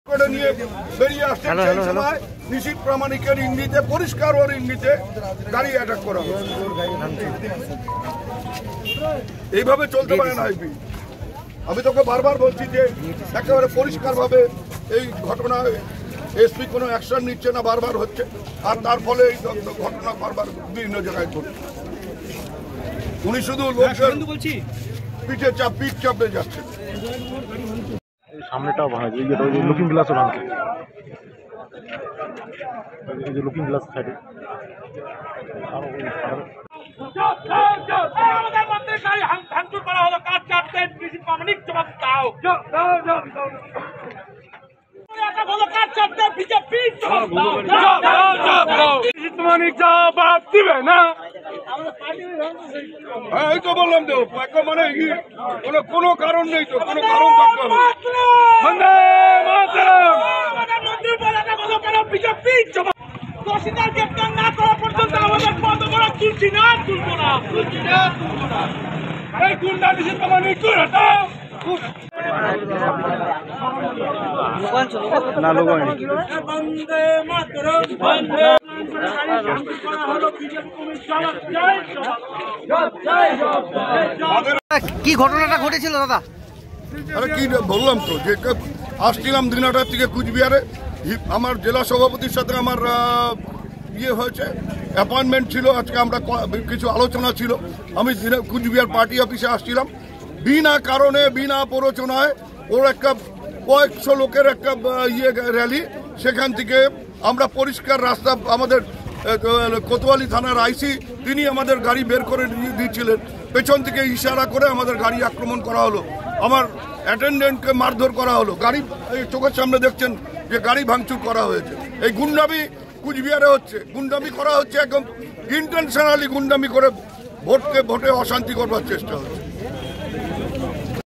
নিয়ে বেরিয়ে আসছে সেই সময় নিশীথ প্রামাণিকের ইঙ্গিতে, পরিষ্কার ওর ইঙ্গিতে গাড়ি অ্যাটাক করা হচ্ছে। এইভাবে চলতে পারে না। আমি তোকে বারবার বলছি যে একেবারে পরিষ্কারভাবে এই ঘটনায় এসপি কোনো অ্যাকশন নিচ্ছে না, বারবার হচ্ছে, আর তার ফলে এই ঘটনা বারবার বিভিন্ন জায়গায় ঘটছে। উনি শুধু লোকজন পিঠ চাপড়ে যাচ্ছে। সামনেটাও ভাঙা, লুকিং গ্লাসও ভাঙছে, এই যে লুকিং গ্লাস সাইডে। আমাদের মধ্যে গাড়ি ভাঙচুর করা হলো, কাজ চাপতেন নিশীথ প্রামাণিক জবাব দাও। জবাব দিবে না। এই তো বললাম তো, মানে কোনো কারণ নেই তো, কোনো কারণ থাকতে হবে। দোষীদের গ্রেপ্তার না করা পর্যন্ত আমাদের পদমরা তুলছি না, তুলবো না। এই গুন্ডা নিশীথ প্রামাণিক দূর হটাও। বন্দে মাতরম, বন্দে। কি ঘটনাটা ঘটেছিল দাদা? আরে কি বললাম তো, যে আসছিলাম দিনাটার থেকে কুচবিহারে, আমার জেলা সভাপতির সাথে আমার হয়েছে, অ্যাপয়েন্টমেন্ট ছিল আজকে, আমরা কিছু আলোচনা ছিল। আমি কুচবিহার পার্টি অফিসে আসছিলাম, বিনা কারণে বিনা প্ররোচনায় ওর একটা কয়েকশো লোকের একটা র্যালি, সেখান থেকে আমরা পরিষ্কার রাস্তা, আমাদের কোতোয়ালি থানার আইসি তিনি আমাদের গাড়ি বের করে দিচ্ছিলেন, পেছন থেকে ইশারা করে আমাদের গাড়ি আক্রমণ করা হলো, আমার অ্যাটেন্ডেন্টকে মারধর করা হলো, গাড়ি চোখের সামনে দেখছেন যে গাড়ি ভাঙচুর করা হয়েছে। এই গুন্ডামি কুচবিহারে হচ্ছে, গুন্ডামি করা হচ্ছে, একদম ইন্টেনশনালি গুন্ডামি করে ভোটে অশান্তি করবার চেষ্টা হচ্ছে।